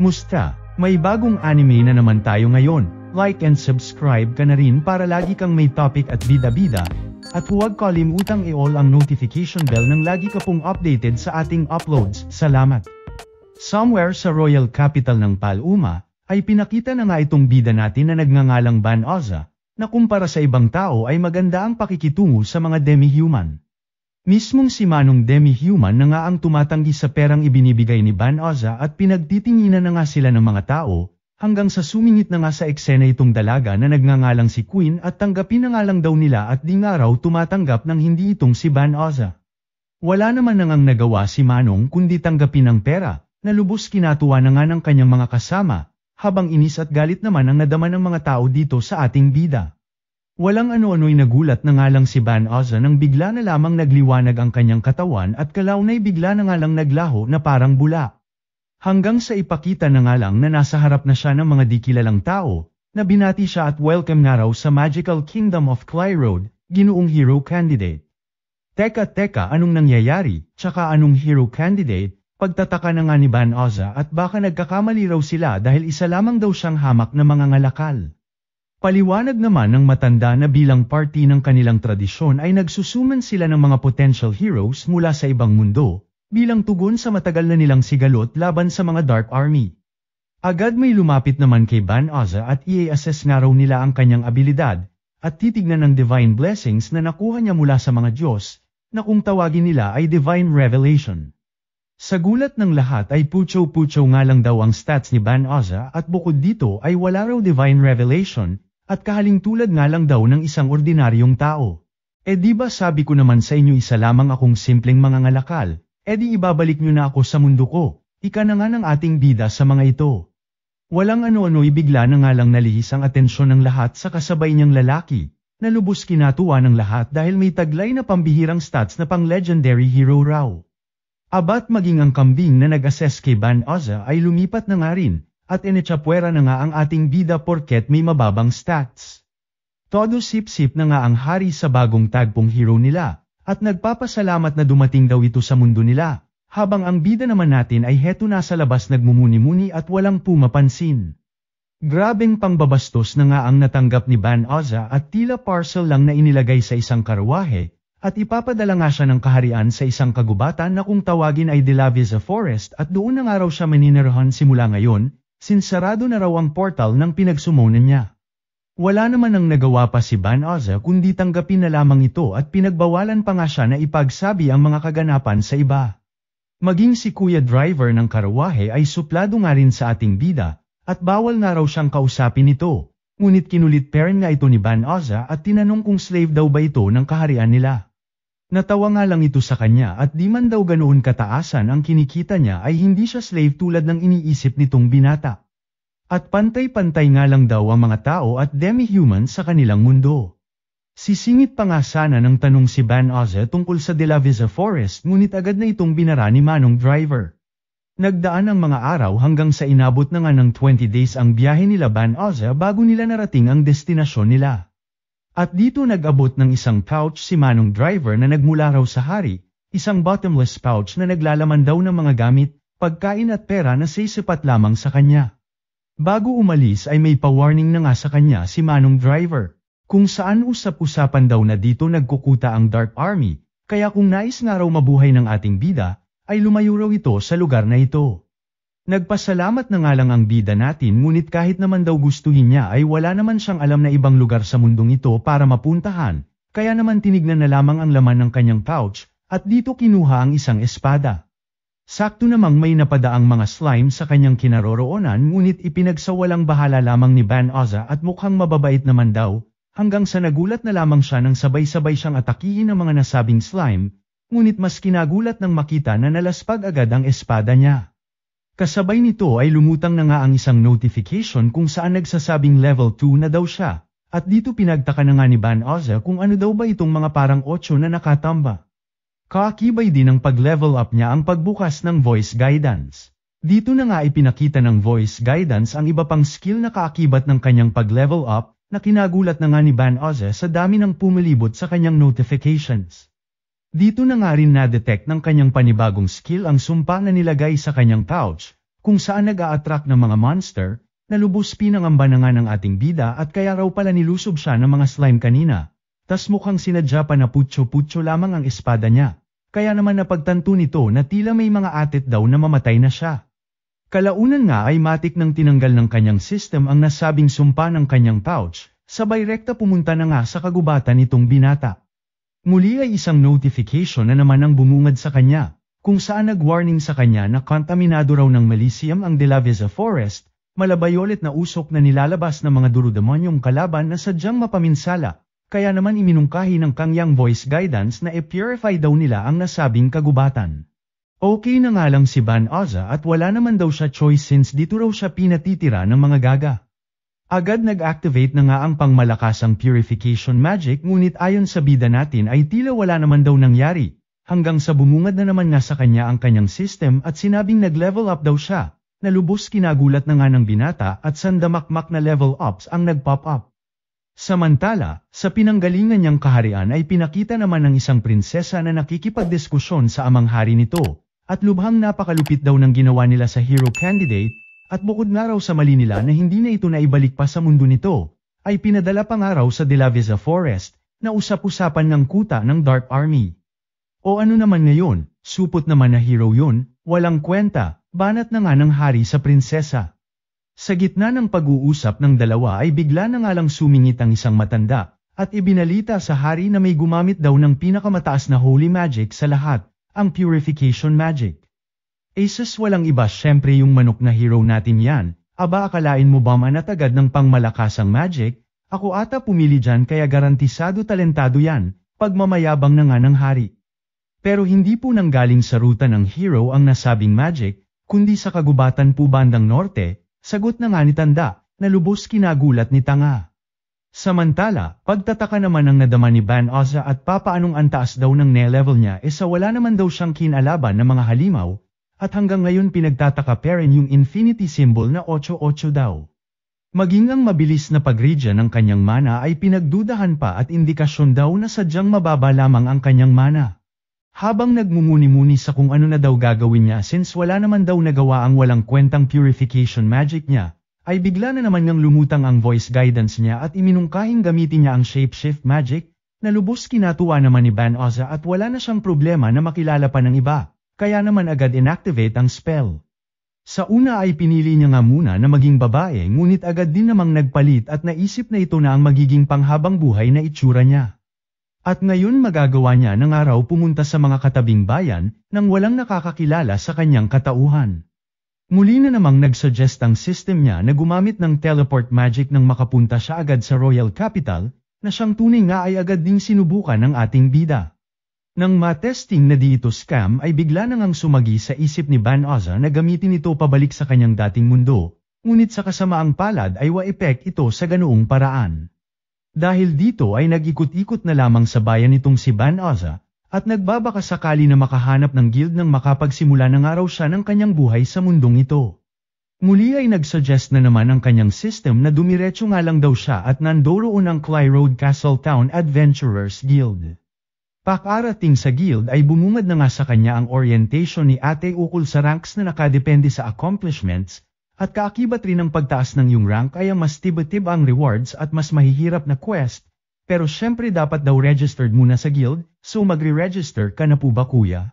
Musta? May bagong anime na naman tayo ngayon. Like and subscribe ka na rin para lagi kang may topic at bida-bida. At huwag kalimutang i-all ang notification bell nang lagi ka pong updated sa ating uploads. Salamat! Somewhere sa royal capital ng Paluma, ay pinakita na nga itong bida natin na nagngangalang Ban Oza, na kumpara sa ibang tao ay maganda ang pakikitungo sa mga demi-human. Mismong si Manong demi-human na nga ang tumatanggi sa perang ibinibigay ni Ban Oza at pinagtitinginan na nga sila ng mga tao, hanggang sa sumingit na nga sa eksena itong dalaga na nagngangalang si Queen at tanggapin na nga lang daw nila at di nga raw tumatanggap ng hindi itong si Ban Oza. Wala naman na ngang nagawa si Manong kundi tanggapin ang pera, na lubos kinatuwa na nga ng kanyang mga kasama, habang inis at galit naman ang nadama ng mga tao dito sa ating bida. Walang ano-ano'y nagulat na nga lang si Ban Oza nang bigla na lamang nagliwanag ang kanyang katawan at kalaunay bigla na nga lang naglaho na parang bula. Hanggang sa ipakita na nga lang na nasa harap na siya ng mga di kilalang tao, na binati siya at welcome na raw sa Magical Kingdom of Clay Road, ginoong hero candidate. Teka, anong nangyayari, tsaka anong hero candidate? Pagtataka na nga ni Ban Oza at baka nagkakamali raw sila dahil isa lamang daw siyang hamak na mga ngalakal. Paliwanag naman ng matanda na bilang party ng kanilang tradisyon ay nagsusuman sila ng mga potential heroes mula sa ibang mundo, bilang tugon sa matagal na nilang sigalot laban sa mga Dark Army. Agad may lumapit naman kay Ban Oza at i-assess nga raw nila ang kanyang abilidad, at titignan ng divine blessings na nakuha niya mula sa mga Diyos, na kung tawagin nila ay divine revelation. Sa gulat ng lahat ay pucho-pucho nga lang daw ang stats ni Ban Oza at bukod dito ay wala raw divine revelation, at kahaling tulad nga lang daw ng isang ordinaryong tao. Di ba sabi ko naman sa inyo isa lamang akong simpleng mga ngalakal, di ibabalik nyo na ako sa mundo ko, ika na nga ng ating bida sa mga ito. Walang ano-ano'y bigla na nga lang nalihis ang atensyon ng lahat sa kasabay niyang lalaki, na lubos kinatuwa ng lahat dahil may taglay na pambihirang stats na pang legendary hero raw. Abat maging ang kambing na nag-assess kay Ban Oza ay lumipat na nga rin, at inetsapwera na nga ang ating bida porket may mababang stats. Todo sip-sip na nga ang hari sa bagong tagpong hero nila, at nagpapasalamat na dumating daw ito sa mundo nila, habang ang bida naman natin ay heto nasa labas nagmumuni-muni at walang pumapansin. Grabeng pangbabastos na nga ang natanggap ni Ban Oza at tila parcel lang na inilagay sa isang karwahe, at ipapadala nga siya ng kaharian sa isang kagubatan na kung tawagin ay De La Visa Forest at doon na nga raw siya maninirahan simula ngayon, sinsarado na raw ang portal ng pinagsumunan niya. Wala naman ang nagawa pa si Ban Oza kundi tanggapin na lamang ito at pinagbawalan pa nga siya na ipagsabi ang mga kaganapan sa iba. Maging si Kuya Driver ng karwahe ay suplado nga rin sa ating bida, at bawal na raw siyang kausapin ito, ngunit kinulit parent nga ito ni Ban Oza at tinanong kung slave daw ba ito ng kaharian nila. Natawa nga lang ito sa kanya at di man daw ganoon kataasan ang kinikita niya ay hindi siya slave tulad ng iniisip nitong binata. At pantay-pantay nga lang daw ang mga tao at demi-human sa kanilang mundo. Sisingit pa nga sana ng tanong si Ban Oza tungkol sa De La Visa Forest ngunit agad na itong binara ni Manong Driver. Nagdaan ang mga araw hanggang sa inabot na nga ng 20 days ang biyahe nila Ban Oza bago nila narating ang destinasyon nila. At dito nag-abot ng isang pouch si Manong Driver na nagmula raw sa hari, isang bottomless pouch na naglalaman daw ng mga gamit, pagkain at pera na sasapat lamang sa kanya. Bago umalis ay may pa-warning na nga sa kanya si Manong Driver, kung saan usap-usapan daw na dito nagkukuta ang Dark Army, kaya kung nais nga raw mabuhay ng ating bida, ay lumayo raw ito sa lugar na ito. Nagpasalamat na nga lang ang bida natin ngunit kahit naman daw gustuhin niya ay wala naman siyang alam na ibang lugar sa mundong ito para mapuntahan, kaya naman tinignan na lamang ang laman ng kanyang pouch, at dito kinuha ang isang espada. Sakto namang may napadaang mga slime sa kanyang kinaroroonan ngunit ipinagsawalang bahala lamang ni Ban Oza at mukhang mababait naman daw, hanggang sa nagulat na lamang siya nang sabay-sabay siyang atakihin ng mga nasabing slime, ngunit mas kinagulat nang makita na nalaspag agad ang espada niya. Kasabay nito ay lumutang na nga ang isang notification kung saan nagsasabing level 2 na daw siya, at dito pinagtaka na nga ni Ban Oza kung ano daw ba itong mga parang 8 na nakatamba. Kaakibay din ang pag-level up niya ang pagbukas ng voice guidance. Dito na nga ipinakita ng voice guidance ang iba pang skill na kaakibat ng kanyang pag-level up, na kinagulat na nga ni Ban Oza sa dami ng pumilibot sa kanyang notifications. Dito na nga rin na-detect ng kanyang panibagong skill ang sumpa na nilagay sa kanyang pouch, kung saan nag-a-attract ng mga monster, na lubos pinangamba na nga ng ating bida at kaya raw pala nilusob siya ng mga slime kanina. Tas mukhang sinadya pa na putyo-putyo lamang ang espada niya. Kaya naman napagtanto nito na tila may mga atit daw na mamatay na siya. Kalaunan nga ay matik nang tinanggal ng kanyang system ang nasabing sumpa ng kanyang pouch, sabay rekta pumunta na nga sa kagubatan nitong binata. Muli ay isang notification na naman ang bumungad sa kanya, kung saan nag-warning sa kanya na kontaminado raw ng Melisium ang De La Visa Forest, malabayolet na usok na nilalabas ng mga durudemonyong kalaban na sadyang mapaminsala, kaya naman iminungkahi ng kanyang voice guidance na i-purify daw nila ang nasabing kagubatan. Okay na nga lang si Ban Oza at wala naman daw siya choice since dito raw siya pinatitira ng mga gaga. Agad nag-activate na nga ang pangmalakasang purification magic ngunit ayon sa bida natin ay tila wala naman daw nangyari, hanggang sa bumungad na naman nga sa kanya ang kanyang system at sinabing nag-level up daw siya, na lubos kinagulat na nga ng binata at sandamakmak na level ups ang nag-pop up. Samantala, sa pinanggalingan niyang kaharian ay pinakita naman ng isang prinsesa na nakikipagdiskusyon sa amang hari nito, at lubhang napakalupit daw ng ginawa nila sa hero candidate, at bukod nga raw sa mali nila na hindi na ito naibalik pa sa mundo nito, ay pinadala pa nga raw sa De La Visa Forest, na usap-usapan ng kuta ng Dark Army. O ano naman ngayon, supot naman na hero yun, walang kwenta, banat na nga ng hari sa prinsesa. Sa gitna ng pag-uusap ng dalawa ay bigla na nga lang sumingit ang isang matanda, at ibinalita sa hari na may gumamit daw ng pinakamataas na holy magic sa lahat, ang purification magic. Asus walang iba syempre yung manok na hero natin yan, aba akalain mo ba manatagad ng pangmalakasang magic, ako ata pumili dyan kaya garantisado talentado yan, pagmamayabang na nga ng hari. Pero hindi po nanggaling sa ruta ng hero ang nasabing magic, kundi sa kagubatan po bandang norte, sagot na nga ni tanda, na lubos kinagulat ni tanga. Samantala, pagtataka naman ang nadama ni Ban Oza at papaanong antaas daw ng ne-level niya sa wala naman daw siyang kinalaban ng mga halimaw, at hanggang ngayon pinagtataka pa rin yung infinity symbol na 8-8 daw. Maging ang mabilis na pag-regen ng kanyang mana ay pinagdudahan pa at indikasyon daw na sadyang mababa lamang ang kanyang mana. Habang nagmumuni-muni sa kung ano na daw gagawin niya since wala naman daw nagawa ang walang kwentang purification magic niya, ay bigla na naman niyang lumutang ang voice guidance niya at iminungkahing gamitin niya ang shapeshift magic, na lubos kinatuwa naman ni Ban Oza at wala na siyang problema na makilala pa ng iba, kaya naman agad inactivate ang spell. Sa una ay pinili niya nga muna na maging babae ngunit agad din namang nagpalit at naisip na ito na ang magiging panghabang buhay na itsura niya. At ngayon magagawa niya ng araw pumunta sa mga katabing bayan nang walang nakakakilala sa kanyang katauhan. Muli na namang nagsuggest ang system niya na gumamit ng teleport magic nang makapunta siya agad sa Royal Capital, na siyang tunay nga ay agad ding sinubukan ng ating bida. Nang matesting na di ito scam ay bigla na ngang sumagi sa isip ni Ban Oza na gamitin ito pabalik sa kanyang dating mundo, ngunit sa kasamaang palad ay wa-epek ito sa ganoong paraan. Dahil dito ay nag-ikot-ikot na lamang sa bayan nitong si Ban Oza, at nagbabaka sakali na makahanap ng guild nang makapagsimula ng araw siya ng kanyang buhay sa mundong ito. Muli ay nagsuggest na naman ang kanyang system na dumiretso nga lang daw siya at nandoroon ang Clay Road Castle Town Adventurers Guild. Pakarating sa guild ay bumungad na nga sa kanya ang orientation ni ate ukol sa ranks na nakadepende sa accomplishments, at kaakibat rin ng pagtaas ng iyong rank ay mas tibetib ang rewards at mas mahihirap na quest, pero syempre dapat daw registered muna sa guild, so magre-register ka na po ba kuya?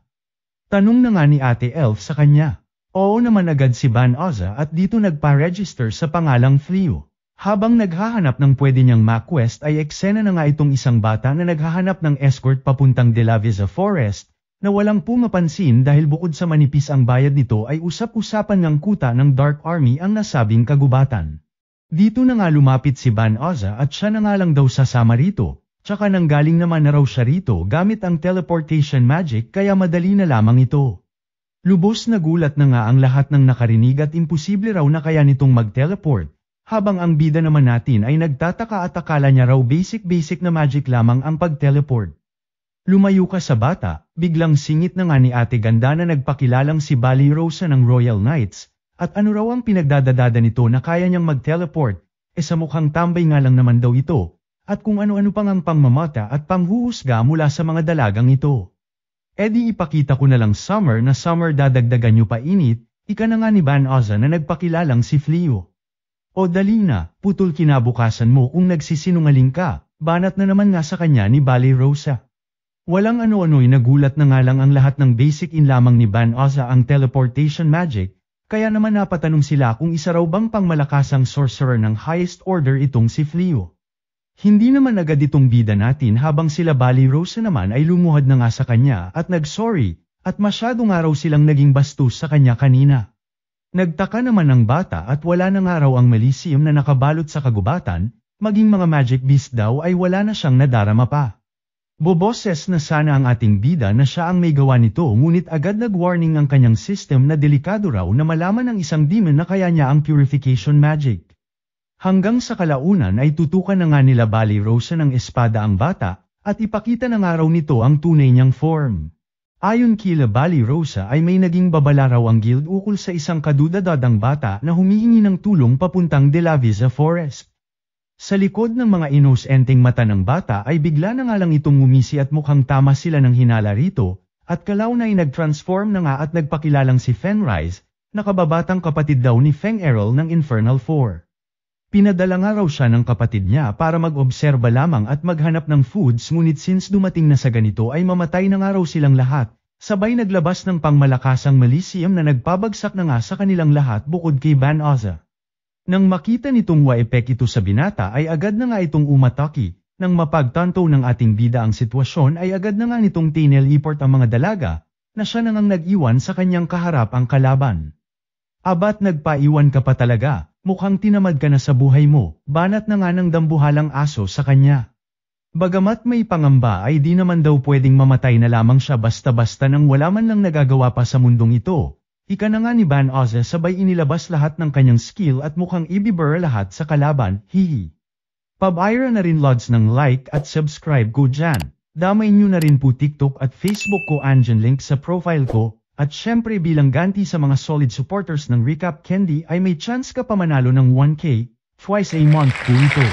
Tanong na nga ni Ate Elf sa kanya. Oo naman agad si Ban Oza at dito nagpa-register sa pangalang Fleo. Habang naghahanap ng pwede niyang ma-quest ay eksena na nga itong isang bata na naghahanap ng escort papuntang De La Visa Forest, na walang pumapansin dahil bukod sa manipis ang bayad nito ay usap-usapan ng kuta ng Dark Army ang nasabing kagubatan. Dito na nga lumapit si Ban Oza at siya na nga lang daw sasama rito, tsaka nanggaling naman na raw siya rito gamit ang teleportation magic kaya madali na lamang ito. Lubos na gulat na nga ang lahat ng nakarinig at imposible raw na kaya nitong mag-teleport, habang ang bida naman natin ay nagtataka at akala niya raw basic na magic lamang ang pag-teleport. Lumayo ka sa bata, biglang singit na nga ni Ate Ganda na nagpakilalang si Bali Rosa ng Royal Knights, at ano raw ang pinagdadadada nito na kaya niyang mag-teleport, sa mukhang tambay nga lang naman daw ito, at kung ano-ano pang ang pangmamata at panghuhusga mula sa mga dalagang ito. Di ipakita ko na lang Summer na Summer dadagdagan niyo pa init, Ika na nga ni Van Oza na nagpakilalang si Fleo. O dali na, putol kinabukasan mo kung nagsisinungaling ka, banat na naman nga sa kanya ni Bali Rosa. Walang ano-ano'y nagulat na nga lang ang lahat ng basic in lamang ni Van Oza ang teleportation magic, kaya naman napatanong sila kung isa raw bang pangmalakasang sorcerer ng highest order itong si Fleo. Hindi naman agad itong bida natin habang sila Bali Rosa naman ay lumuhad na nga sa kanya at nag-sorry, at masyado nga raw silang naging bastos sa kanya kanina. Nagtaka naman ang bata at wala na nga raw ang Melisium na nakabalot sa kagubatan, maging mga magic beast daw ay wala na siyang nadarama pa. Boboses na sana ang ating bida na siya ang may gawa nito ngunit agad nag-warning ang kanyang system na delikado raw na malaman ng isang demon na kaya niya ang purification magic. Hanggang sa kalaunan ay tutukan na nga nila Bali Rosa ng espada ang bata at ipakita na nga raw nito ang tunay niyang form. Ayon kila Bali Rosa ay may naging babala raw ang guild ukol sa isang kadudadadang bata na humihingi ng tulong papuntang De La Visa Forest. Sa likod ng mga inosenteng mata ng bata ay bigla na nga lang itong ngumisi at mukhang tama sila ng hinala rito, at kalauna ay nag-transform na nga at nagpakilalang si Fenrise, na kababatang kapatid daw ni Feng Errol ng Infernal Four. Pinadala nga raw siya ng kapatid niya para mag-obserba lamang at maghanap ng foods ngunit since dumating na sa ganito ay mamatay na nga raw silang lahat, sabay naglabas ng pangmalakasang Melisium na nagpabagsak na nga sa kanilang lahat bukod kay Van Oza. Nang makita nitong waepek ito sa binata ay agad na nga itong umataki, nang mapagtanto ng ating bida ang sitwasyon ay agad na nga nitong tinel-iport ang mga dalaga, na siya nang nag-iwan sa kanyang kaharap ang kalaban. Abat nagpaiwan ka pa talaga. Mukhang tinamad ka na sa buhay mo, banat na nga ng dambuhalang aso sa kanya. Bagamat may pangamba ay di naman daw pwedeng mamatay na lamang siya basta-basta nang wala man lang nagagawa pa sa mundong ito. Ika na nga ni Van Oza sabay inilabas lahat ng kanyang skill at mukhang ibibur lahat sa kalaban, hihi. Pabayra na rin lods ng like at subscribe ko dyan. Damay nyo na rin po TikTok at Facebook ko andyan link sa profile ko. At syempre bilang ganti sa mga solid supporters ng Recap Candy ay may chance ka pa manalo ng 1K, twice a month po ito.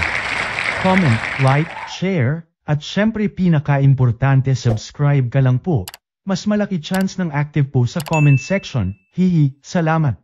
Comment, like, share, at syempre pinaka-importante subscribe ka lang po. Mas malaki chance ng active po sa comment section, hihi, salamat.